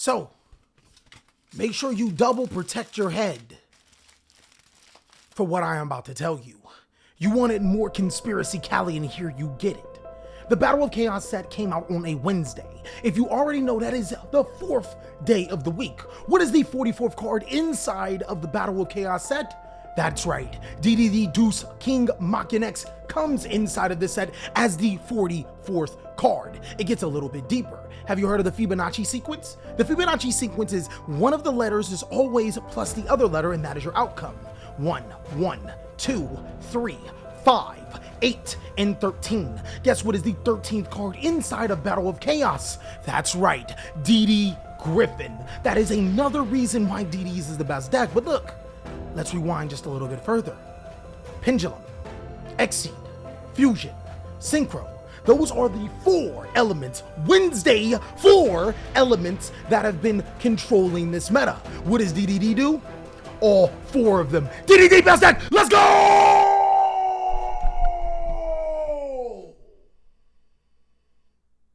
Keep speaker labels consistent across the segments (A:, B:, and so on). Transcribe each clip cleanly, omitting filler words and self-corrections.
A: So, make sure you double protect your head for what I am about to tell you. You wanted more Conspiracy Cali, and here you get it. The Battle of Chaos set came out on a Wednesday. If you already know, that is the 4th day of the week. What is the 44th card inside of the Battle of Chaos set? That's right, DDD Deuce King Machinex comes inside of this set as the 44th card. It gets a little bit deeper. Have you heard of the Fibonacci sequence? The Fibonacci sequence is one of the letters is always plus the other letter, and that is your outcome. 1, 1, 2, 3, 5, 8, and 13. Guess what is the 13th card inside of Battle of Chaos? That's right, DD Griffin. That is another reason why DD's is the best deck. But look, let's rewind just a little bit further. Pendulum, Exceed, Fusion, Synchro. Those are the 4 elements, Wednesday 4 elements that have been controlling this meta. What does DDD do? All 4 of them. DDD best deck, let's go!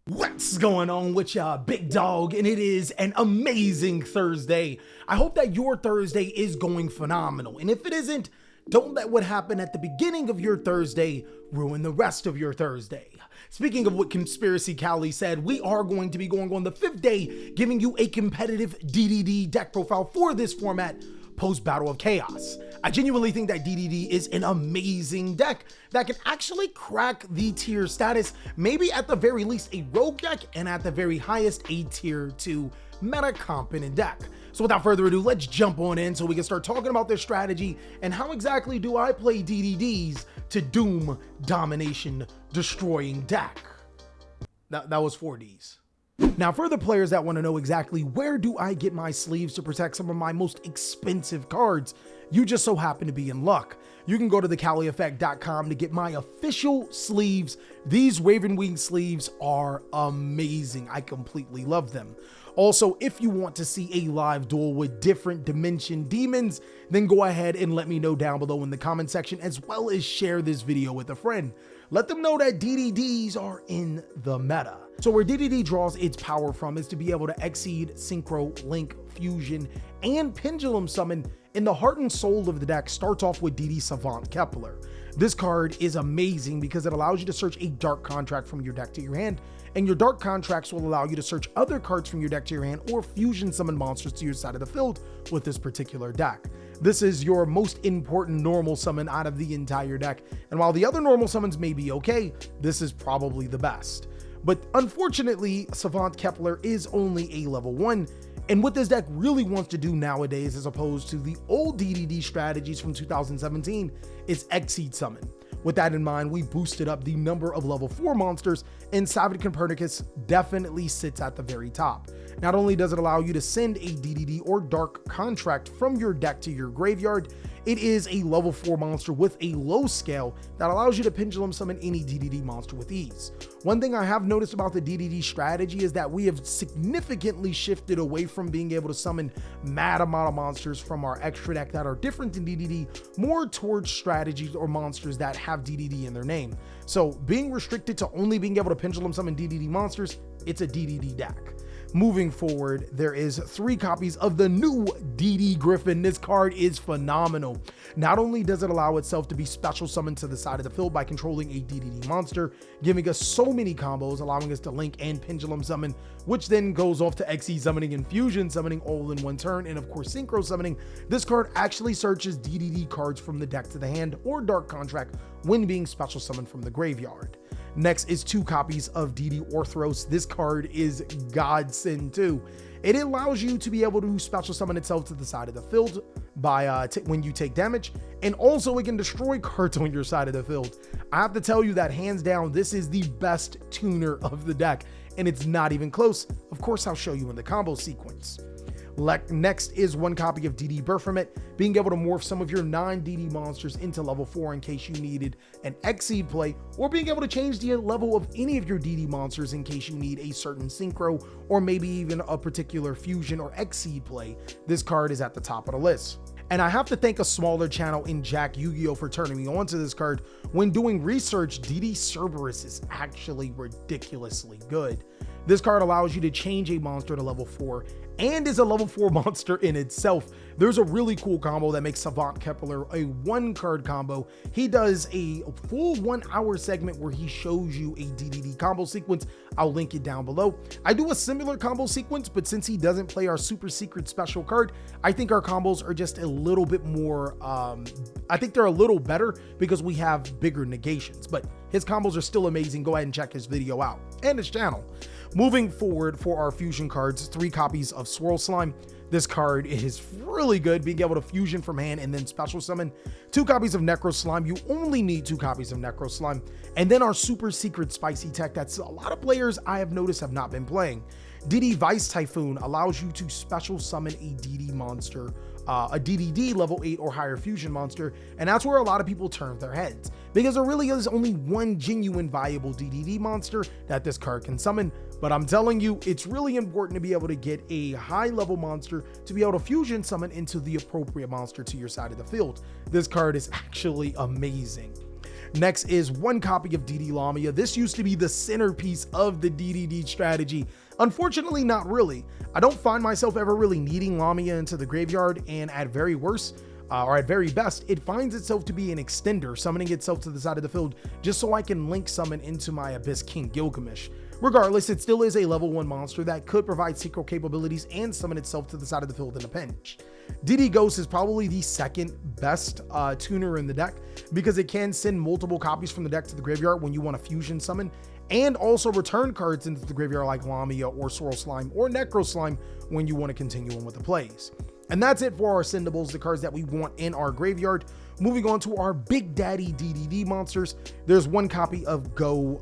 A: What's going on with ya, big dog? And it is an amazing Thursday. I hope that your Thursday is going phenomenal. And if it isn't, don't let what happened at the beginning of your Thursday ruin the rest of your Thursday. Speaking of what Conspiracy Cali said, we are going to be going on the 5th day, giving you a competitive DDD deck profile for this format post Battle of Chaos. I genuinely think that DDD is an amazing deck that can actually crack the tier status, maybe at the very least a rogue deck, and at the very highest a tier 2 meta competent deck. So without further ado, let's jump on in so we can start talking about this strategy and how exactly do I play DDDs to doom domination destroying deck. That was 4 Ds. Now, for the players that want to know exactly where do I get my sleeves to protect some of my most expensive cards, you just so happen to be in luck. You can go to TheCaliEffect.com to get my official sleeves. These Raven Wing sleeves are amazing. I completely love them. Also, if you want to see a live duel with different dimension demons, then go ahead and let me know down below in the comment section, as well as share this video with a friend. Let them know that DDDs are in the meta. So where DDD draws its power from is to be able to Exceed, Synchro, Link, Fusion, and Pendulum Summon, and the heart and soul of the deck starts off with DD Savant Kepler. This card is amazing because it allows you to search a dark contract from your deck to your hand, and your dark contracts will allow you to search other cards from your deck to your hand or fusion summon monsters to your side of the field with this particular deck. This is your most important normal summon out of the entire deck, and while the other normal summons may be okay, this is probably the best. But unfortunately, Savant Kepler is only a level 1, and what this deck really wants to do nowadays, as opposed to the old DDD strategies from 2017, is Exceed Summon. With that in mind, we boosted up the number of level 4 monsters, and Savage Copernicus definitely sits at the very top. Not only does it allow you to send a DDD or Dark Contract from your deck to your graveyard, it is a level 4 monster with a low scale that allows you to pendulum summon any DDD monster with ease. One thing I have noticed about the DDD strategy is that we have significantly shifted away from being able to summon mad amount of monsters from our extra deck that are different than DDD, more towards strategies or monsters that have DDD in their name. So being restricted to only being able to pendulum summon DDD monsters, it's a DDD deck. Moving forward, there is 3 copies of the new DD Griffin. This card is phenomenal. Not only does it allow itself to be special summoned to the side of the field by controlling a DDD monster, giving us so many combos, allowing us to link and pendulum summon, which then goes off to Exceed summoning and Fusion summoning all in one turn, and of course Synchro summoning. This card actually searches DDD cards from the deck to the hand or Dark Contract when being special summoned from the graveyard. Next is 2 copies of DD Orthros. This card is godsend too. It allows you to be able to special summon itself to the side of the field by when you take damage, and also it can destroy cards on your side of the field. I have to tell you that hands down, this is the best tuner of the deck, and it's not even close. Of course, I'll show you in the combo sequence. Next is 1 copy of DD Baphomet, being able to morph some of your non-DD monsters into level 4 in case you needed an Exceed play, or being able to change the level of any of your DD monsters in case you need a certain Synchro, or maybe even a particular Fusion or Exceed play. This card is at the top of the list. And I have to thank a smaller channel in Jack Yu-Gi-Oh for turning me onto this card. When doing research, DD Cerberus is actually ridiculously good. This card allows you to change a monster to level 4 and is a level 4 monster in itself. There's a really cool combo that makes Savant Kepler a 1-card combo. He does a full 1-hour segment where he shows you a DDD combo sequence. I'll link it down below. I do a similar combo sequence, but since he doesn't play our super secret special card, I think our combos are just a little bit more, I think they're a little better because we have bigger negations, but his combos are still amazing. Go ahead and check his video out and his channel. Moving forward for our fusion cards, 3 copies of Swirl Slime. This card is really good, being able to fusion from hand and then special summon. 2 copies of Necro Slime. You only need 2 copies of Necro Slime. And then our super secret spicy tech that's a lot of players I have noticed have not been playing. DD Vice Typhoon allows you to special summon a DD monster, a DDD level 8 or higher fusion monster, and that's where a lot of people turn their heads, because there really is only one genuine viable DDD monster that this card can summon. But I'm telling you, it's really important to be able to get a high level monster to be able to fusion summon into the appropriate monster to your side of the field. This card is actually amazing. Next is 1 copy of DD Lamia. This used to be the centerpiece of the DDD strategy. Unfortunately, not really. I don't find myself ever really needing Lamia into the graveyard, and at very worst, or at very best, it finds itself to be an extender, summoning itself to the side of the field just so I can link summon into my Abyss King Gilgamesh. Regardless, it still is a level 1 monster that could provide secret capabilities and summon itself to the side of the field in a pinch. DD Ghost is probably the second best tuner in the deck because it can send multiple copies from the deck to the graveyard when you want to fusion summon, and also return cards into the graveyard like Lamia or Swirl Slime or Necro Slime when you want to continue on with the plays. And that's it for our sendables, the cards that we want in our graveyard. Moving on to our Big Daddy DDD monsters, there's 1 copy of Go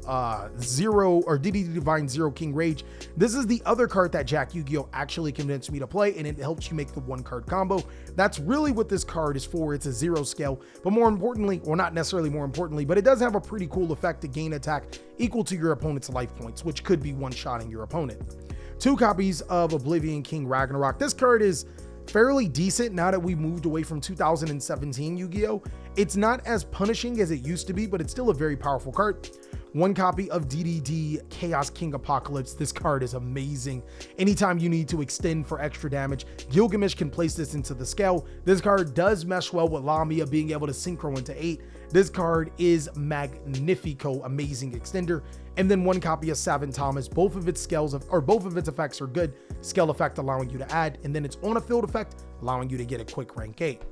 A: Zero or DDD Divine Zero King Rage. This is the other card that Jack Yu-Gi-Oh actually convinced me to play, and it helps you make the 1-card combo. That's really what this card is for. It's a 0 scale, but more importantly, or not necessarily more importantly, but it does have a pretty cool effect to gain attack equal to your opponent's life points, which could be one-shotting your opponent. 2 copies of Oblivion King Ragnarok. This card is fairly decent now that we moved away from 2017 Yu-Gi-Oh! It's not as punishing as it used to be, but it's still a very powerful card. 1 copy of DDD Chaos King Apocalypse. This card is amazing. Anytime you need to extend for extra damage, Gilgamesh can place this into the scale. This card does mesh well with Lamia being able to synchro into 8. This card is magnifico, amazing extender. And then 1 copy of Savin Thomas. Both of its effects are good. Scale effect allowing you to add, and then it's on a field effect allowing you to get a quick rank 8.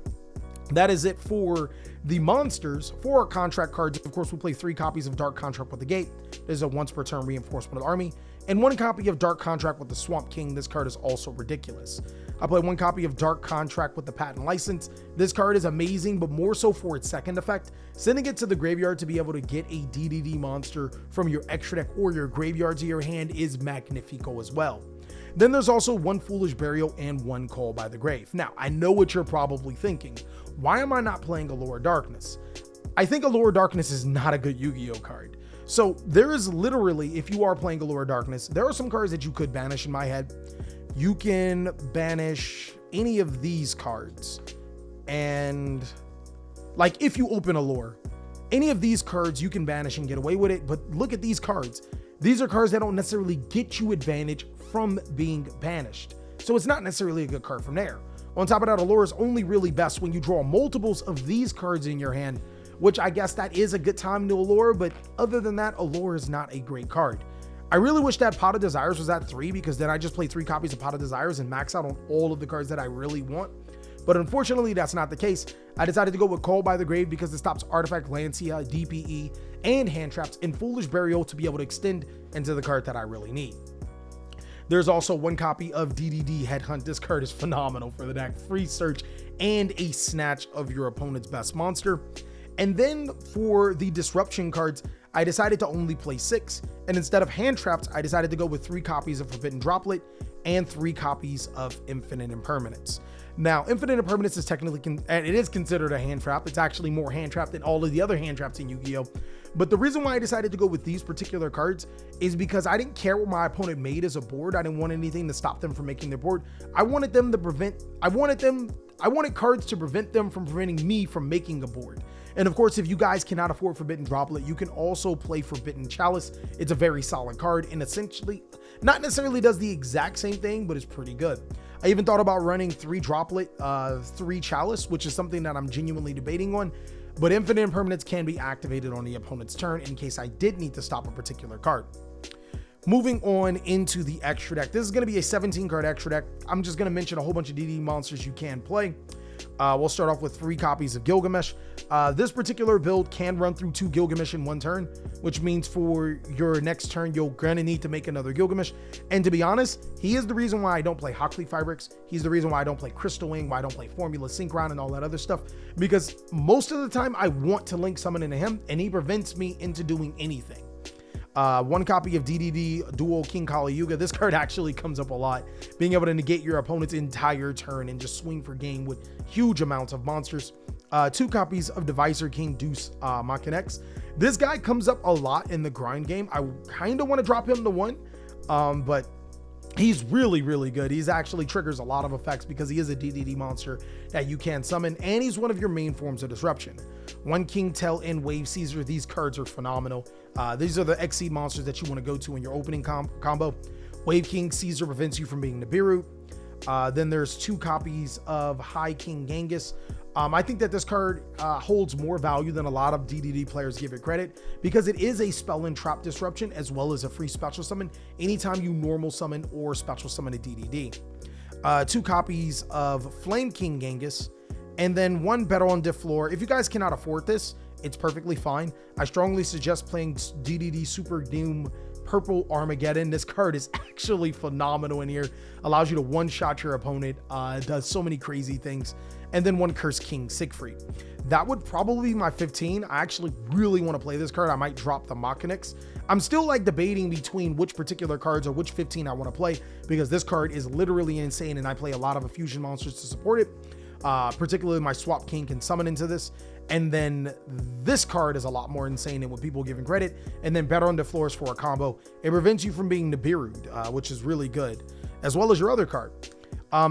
A: That is it for the monsters. For our contract cards, of course, we play 3 copies of Dark Contract with the Gate. There's a once per turn reinforcement of the army, and 1 copy of Dark Contract with the Swamp King. This card is also ridiculous. I play 1 copy of Dark Contract with the Patent License. This card is amazing, but more so for its second effect, sending it to the graveyard to be able to get a DDD monster from your extra deck or your graveyard to your hand is magnifico as well. Then there's also 1 Foolish Burial and 1 Call by the Grave. Now, I know what you're probably thinking. Why am I not playing Allure Darkness? I think Allure Darkness is not a good Yu-Gi-Oh card. So there is literally, if you are playing Allure Darkness, there are some cards that you could banish in my head. You can banish any of these cards. And like if you open Allure, any of these cards you can banish and get away with it. But look at these cards. These are cards that don't necessarily get you advantage from being banished. So it's not necessarily a good card from there. On top of that, Allure is only really best when you draw multiples of these cards in your hand, which I guess that is a good time to Allure, but other than that, Allure is not a great card. I really wish that Pot of Desires was at 3, because then I just play 3 copies of Pot of Desires and max out on all of the cards that I really want. But unfortunately, that's not the case. I decided to go with Call by the Grave because it stops Artifact Lancia, DPE, and hand traps, and Foolish Burial to be able to extend into the card that I really need. There's also 1 copy of DDD Headhunt. This card is phenomenal for the deck. Free search and a snatch of your opponent's best monster. And then for the disruption cards, I decided to only play 6. And instead of hand traps, I decided to go with 3 copies of Forbidden Droplet and 3 copies of Infinite Impermanence. Now, Infinite Impermanence is technically, it is considered a hand trap. It's actually more hand trap than all of the other hand traps in Yu-Gi-Oh! But the reason why I decided to go with these particular cards is because I didn't care what my opponent made as a board. I didn't want anything to stop them from making their board. I wanted cards to prevent them from preventing me from making a board. And of course, if you guys cannot afford Forbidden Droplet, you can also play Forbidden Chalice. It's a very solid card and essentially not necessarily does the exact same thing, but it's pretty good. I even thought about running 3 Droplet, 3 Chalice, which is something that I'm genuinely debating on. But Infinite Impermanence can be activated on the opponent's turn in case I did need to stop a particular card. Moving on into the extra deck. This is going to be a 17 card extra deck. I'm just going to mention a whole bunch of DD monsters you can play. We'll start off with 3 copies of Gilgamesh. This particular build can run through 2 Gilgamesh in 1 turn, which means for your next turn, you're gonna need to make another Gilgamesh. And to be honest, he is the reason why I don't play Hockley Firebricks. He's the reason why I don't play Crystal Wing, why I don't play Formula Synchron and all that other stuff, because most of the time I want to link summon into him and he prevents me into doing anything. 1 copy of DDD Dual King Kali Yuga. This card actually comes up a lot, being able to negate your opponent's entire turn and just swing for game with huge amounts of monsters. 2 copies of Divisor King Deuce Machin X. This guy comes up a lot in the grind game. I kind of want to drop him to 1, but he's really, really good. He's actually triggers a lot of effects because he is a DDD monster that you can summon, and he's one of your main forms of disruption. 1 King Tell and Wave Caesar. These cards are phenomenal. These are the Exceed monsters that you want to go to in your opening combo. Wave King Caesar prevents you from being Nibiru. Then there's 2 copies of High King Genghis. I think that this card holds more value than a lot of DDD players give it credit because it is a spell and trap disruption as well as a free special summon anytime you normal summon or special summon a DDD. 2 copies of Flame King Genghis, and then 1 Baron de Fleur. If you guys cannot afford this, it's perfectly fine. I strongly suggest playing DDD Super Doom Purple Armageddon. This card is actually phenomenal in here. Allows you to one-shot your opponent. Does so many crazy things. And then 1 Curse King Siegfried. That would probably be my 15. I actually really want to play this card. I might drop the Machin X. I'm still like debating between which particular cards or which 15 I want to play because this card is literally insane and I play a lot of fusion monsters to support it. Particularly my Swap King can summon into this. And then this card is a lot more insane than what people are giving credit. And then Baron de Fleur for a combo. It prevents you from being Nibiru, which is really good, as well as your other card.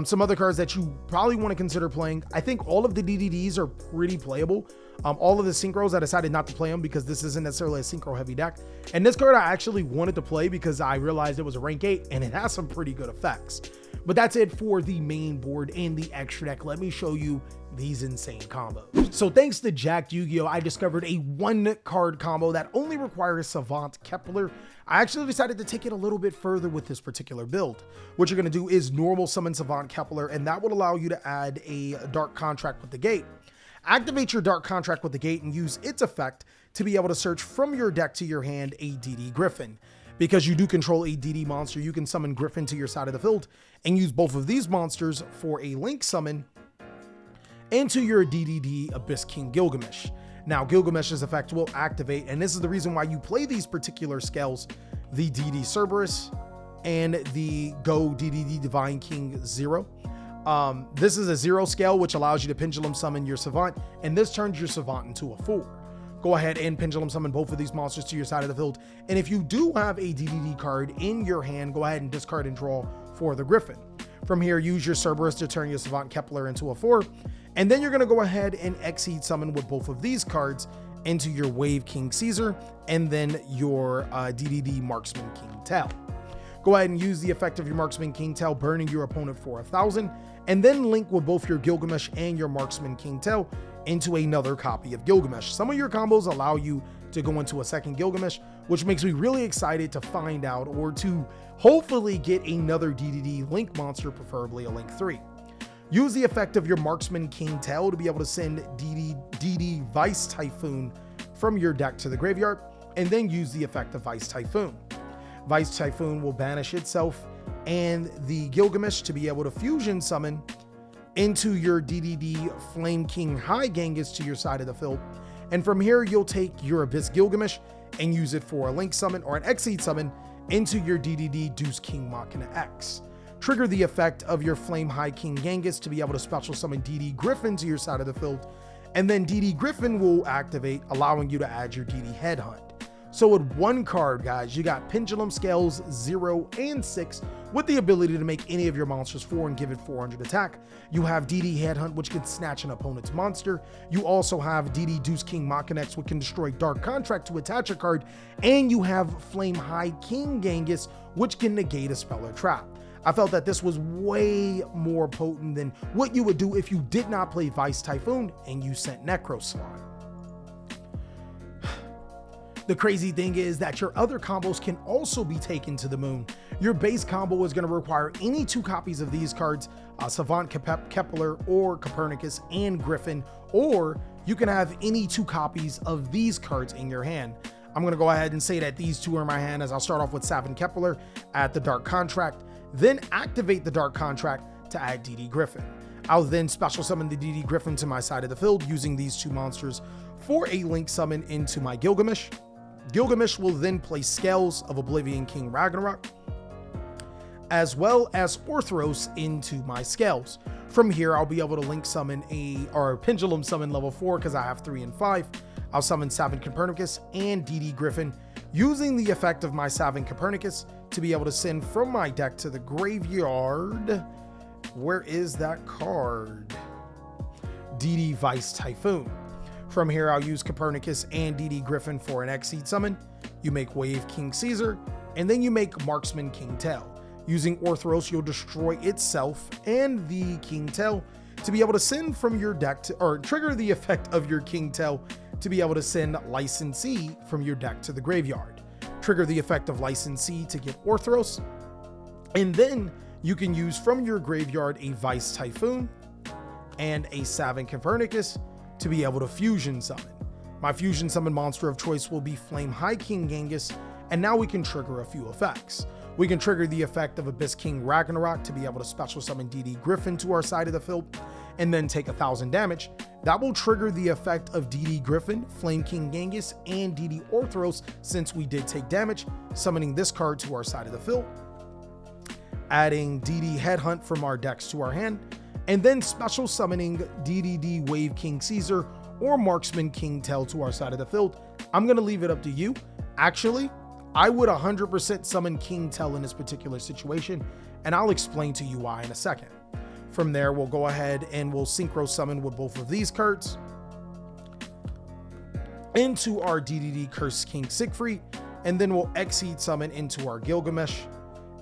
A: Some other cards that you probably want to consider playing. I think all of the DDDs are pretty playable. All of the Synchros, I decided not to play them because this isn't necessarily a Synchro heavy deck. And this card I actually wanted to play because I realized it was a rank 8 and it has some pretty good effects. But that's it for the main board and the extra deck. Let me show you these insane combos. So thanks to Jack Yu-Gi-Oh, I discovered a 1 card combo that only requires Savant Kepler. I actually decided to take it a little bit further with this particular build. What you're going to do is normal summon Savant Kepler, and that would allow you to add a Dark Contract with the Gate. Activate your Dark Contract with the Gate and use its effect to be able to search from your deck to your hand a DD Griffin. Because you do control a DD monster, you can summon Griffin to your side of the field and use both of these monsters for a link summon into your DDD Abyss King Gilgamesh. Now, Gilgamesh's effect will activate, and this is the reason why you play these particular scales, the DD Cerberus and the Go DDD Divine King 0. This is a 0 scale, which allows you to pendulum summon your Savant, and this turns your Savant into a 4. Go ahead and pendulum summon both of these monsters to your side of the field. And if you do have a DDD card in your hand, go ahead and discard and draw for the Griffin. From here, use your Cerberus to turn your Savant Kepler into a 4. And then you're going to go ahead and Exceed summon with both of these cards into your Wave King Caesar and then your DDD Marksman King Tell. Go ahead and use the effect of your Marksman King Tell, burning your opponent for 1,000, and then link with both your Gilgamesh and your Marksman King Tell into another copy of Gilgamesh. Some of your combos allow you to go into a second Gilgamesh, which makes me really excited to find out or to hopefully get another DDD Link monster, preferably a Link 3. Use the effect of your Marksman King Tell to be able to send DD Vice Typhoon from your deck to the graveyard, and then use the effect of Vice Typhoon. Vice Typhoon will banish itself and the Gilgamesh to be able to fusion summon into your DDD Flame King High Genghis to your side of the field. And from here, you'll take your Abyss Gilgamesh and use it for a Link summon or an Exceed summon into your DDD Deuce King Machina X. Trigger the effect of your Flame High King Genghis to be able to special summon DD Griffin to your side of the field. And then DD Griffin will activate, allowing you to add your DD Headhunt. So with one card, guys, you got Pendulum Scales 0 and 6 with the ability to make any of your monsters 4 and give it 400 attack. You have DD Headhunt, which can snatch an opponent's monster. You also have DD Deuce King Machinex, which can destroy Dark Contract to attach a card. And you have Flame High King Genghis, which can negate a spell or trap. I felt that this was way more potent than what you would do if you did not play Vice Typhoon and you sent Necro Slime. The crazy thing is that your other combos can also be taken to the moon. Your base combo is going to require any 2 copies of these cards, Savant Kepler or Copernicus and Griffin, or you can have any 2 copies of these cards in your hand. I'm going to go ahead and say that these 2 are in my hand, as I'll start off with Savant Kepler, add the Dark Contract, then activate the Dark Contract to add DD Griffin. I'll then special summon the DD Griffin to my side of the field using these 2 monsters for a link summon into my Gilgamesh. Gilgamesh will then place Scales of Oblivion King Ragnarok, as well as Orthros into my Scales. From here, I'll be able to link summon or Pendulum summon level 4 because I have 3 and 5. I'll summon Savant Copernicus and DD Griffin using the effect of my Savant Copernicus to be able to send from my deck to the graveyard. Where is that card? DD Vice Typhoon. From here, I'll use Copernicus and DD Griffin for an Exceed summon. You make Wave King Caesar, and then you make Marksman King Tail. Using Orthros, you'll destroy itself and the King Tail to be able to send from your deck to, or trigger the effect of your King Tail to be able to send Licensee from your deck to the graveyard. Trigger the effect of Licensee to get Orthros, and then you can use from your graveyard a Vice Typhoon and a Savant Copernicus to be able to fusion summon. My fusion summon monster of choice will be Flame High King Genghis, and now we can trigger a few effects. We can trigger the effect of Abyss King Ragnarok to be able to special summon DD Griffin to our side of the field, and then take 1,000 damage. That will trigger the effect of DD Griffin, Flame King Genghis, and DD Orthros since we did take damage, summoning this card to our side of the field, adding DD Headhunt from our decks to our hand, and then special summoning DDD Wave King Caesar or Marksman King Tail to our side of the field. I'm going to leave it up to you. Actually, I would 100% summon King Tail in this particular situation, and I'll explain to you why in a second. From there, we'll go ahead and we'll synchro summon with both of these cards into our DDD Curse King Siegfried, and then we'll Exceed summon into our Gilgamesh,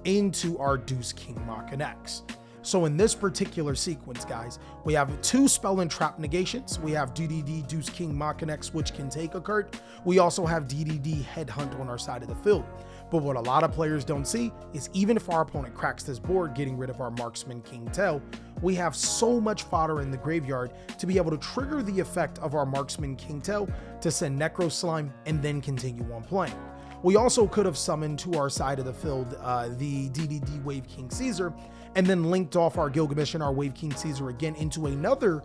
A: into our Deuce King Machinex. So in this particular sequence, guys, we have 2 spell and trap negations. We have DDD Deuce King Machinex, which can take a card. We also have DDD Headhunt on our side of the field. But what a lot of players don't see is even if our opponent cracks this board, getting rid of our Marksman King Tail, we have so much fodder in the graveyard to be able to trigger the effect of our Marksman King Tail to send Necro Slime and then continue on playing. We also could have summoned to our side of the field the DDD Wave King Caesar, and then linked off our Gilgamesh and our Wave King Caesar again into another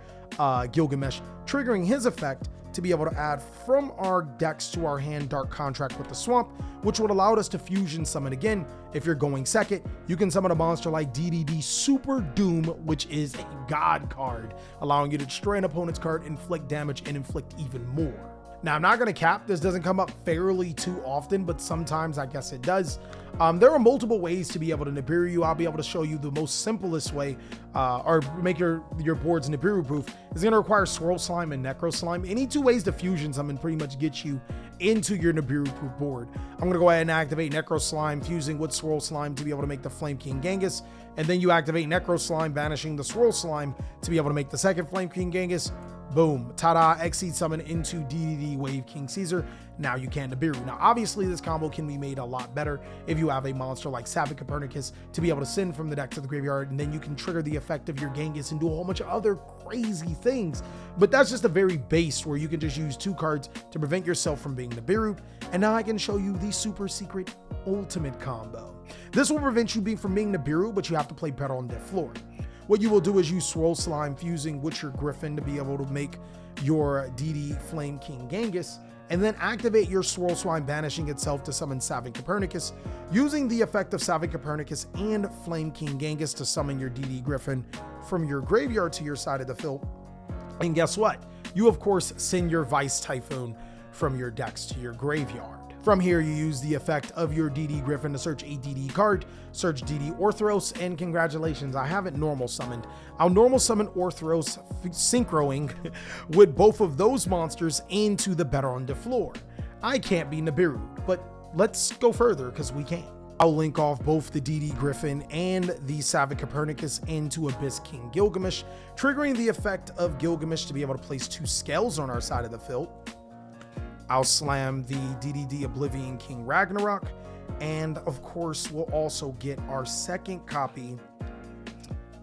A: Gilgamesh, triggering his effect to be able to add from our decks to our hand Dark Contract with the Swamp, which would allow us to fusion summon again. If you're going second, you can summon a monster like DDD Super Doom, which is a god card, allowing you to destroy an opponent's card, inflict damage, and inflict even more. Now, I'm not going to cap, this doesn't come up fairly too often, but sometimes I guess it does. There are multiple ways to be able to Nibiru you. I'll be able to show you the most simplest way, or make your boards Nibiru proof. It's going to require Swirl Slime and Necro Slime. Any 2 ways to fusion summon pretty much get you into your Nibiru proof board. I'm going to go ahead and activate Necro Slime, fusing with Swirl Slime to be able to make the Flame King Genghis. And then you activate Necro Slime, banishing the Swirl Slime to be able to make the second Flame King Genghis. Boom, ta-da, Exceed summon into DDD Wave King Caesar. Now you can Nibiru. Now, obviously, this combo can be made a lot better if you have a monster like Savant Copernicus to be able to send from the deck to the graveyard, and then you can trigger the effect of your Genghis and do a whole bunch of other crazy things. But that's just a very base where you can just use 2 cards to prevent yourself from being Nibiru. And now I can show you the super secret ultimate combo. This will prevent you from being Nibiru, but you have to play better on that floor. What you will do is use Swirl Slime, fusing with your Griffin to be able to make your DD Flame King Genghis, and then activate your Swirl Slime, banishing itself to summon Savant Copernicus, using the effect of Savant Copernicus and Flame King Genghis to summon your DD Griffin from your graveyard to your side of the field. And guess what? You, of course, send your Vice Typhoon from your decks to your graveyard. From here, you use the effect of your DD Griffin to search a DD card, search DD Orthros, and congratulations, I haven't normal summoned. I'll normal summon Orthros, synchroing with both of those monsters into the Baron de Fleur. I can't be Nibiru, but let's go further because we can. I'll link off both the DD Griffin and the Savick Copernicus into Abyss King Gilgamesh, triggering the effect of Gilgamesh to be able to place 2 scales on our side of the field. I'll slam the DDD Oblivion King Ragnarok, and of course we'll also get our second copy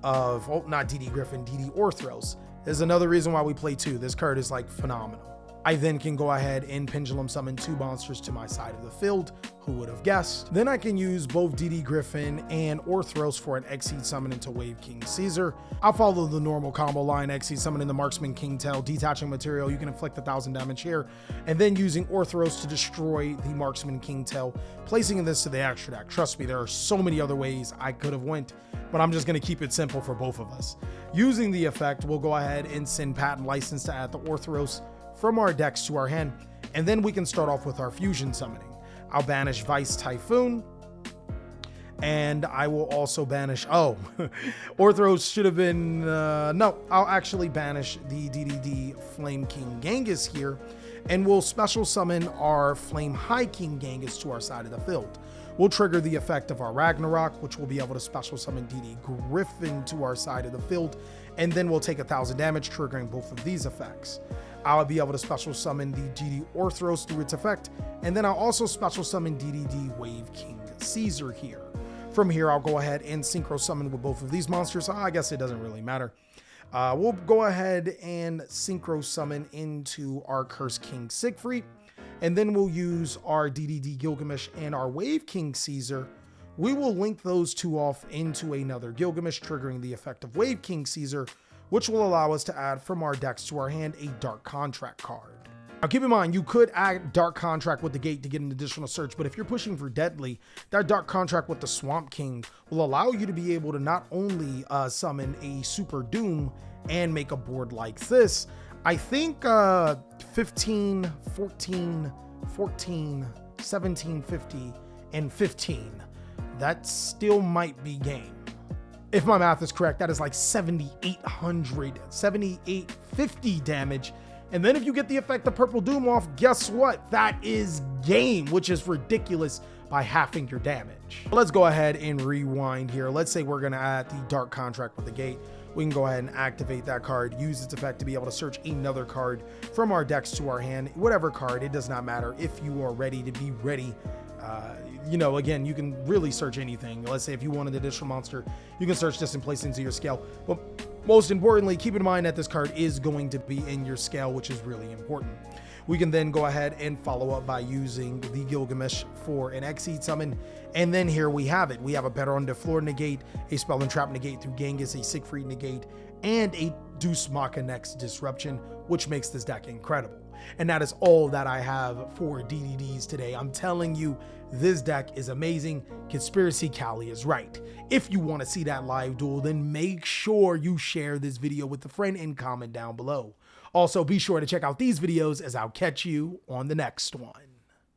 A: of, oh, not DD Griffin, DD Orthros. There's another reason why we play 2. This card is like phenomenal. I then can go ahead and pendulum summon 2 monsters to my side of the field. Who would have guessed? Then I can use both DD Griffin and Orthros for an Exceed summon into Wave King Caesar. I'll follow the normal combo line, Exceed summon into Marksman King Tail, detaching material, you can inflict 1,000 damage here, and then using Orthros to destroy the Marksman King Tail, placing this to the extra deck. Trust me, there are so many other ways I could have went, but I'm just gonna keep it simple for both of us. Using the effect, we'll go ahead and send Patent License to add the Orthros from our decks to our hand, and then we can start off with our fusion summoning. I'll banish Vice Typhoon, and I will also banish, Orthros should have been, no, I'll actually banish the DDD Flame King Genghis here, and we'll special summon our Flame High King Genghis to our side of the field. We'll trigger the effect of our Ragnarok, which will be able to special summon DD Griffin to our side of the field, and then we'll take 1,000 damage, triggering both of these effects. I'll be able to special summon the DD Orthros through its effect, and then I'll also special summon DDD Wave King Caesar here. From here, I'll go ahead and synchro summon with both of these monsters. I guess it doesn't really matter. We'll go ahead and synchro summon into our Curse King Siegfried, and then we'll use our DDD Gilgamesh and our Wave King Caesar. We will link those 2 off into another Gilgamesh, triggering the effect of Wave King Caesar, which will allow us to add from our decks to our hand a Dark Contract card. Now keep in mind, you could add Dark Contract with the Gate to get an additional search, but if you're pushing for Deadly, that Dark Contract with the Swamp King will allow you to be able to not only summon a Super Doom and make a board like this. I think 15, 14, 14, 17, 50, and 15. That still might be game. If my math is correct, that is like 7,800, 7,850 damage. And then if you get the effect of Purple Doom off, guess what? That is game, which is ridiculous by halving your damage. Let's go ahead and rewind here. Let's say we're gonna add the Dark Contract with the Gate. We can go ahead and activate that card, use its effect to be able to search another card from our decks to our hand. Whatever card, it does not matter. If you are ready to be ready, again, you can really search anything. Let's say if you want an additional monster, you can search this and place it into your scale. But most importantly, keep in mind that this card is going to be in your scale, which is really important. We can then go ahead and follow up by using the Gilgamesh for an Exceed summon. And then here we have it. We have a Baron de Fleur negate, a Spell and Trap negate through Genghis, a Siegfried negate, and a Deus Machina's Disruption, which makes this deck incredible. And that is all that I have for DDDs today. I'm telling you, this deck is amazing. Conspiracy Cali is right. If you want to see that live duel, then make sure you share this video with a friend and comment down below. Also, be sure to check out these videos as I'll catch you on the next one.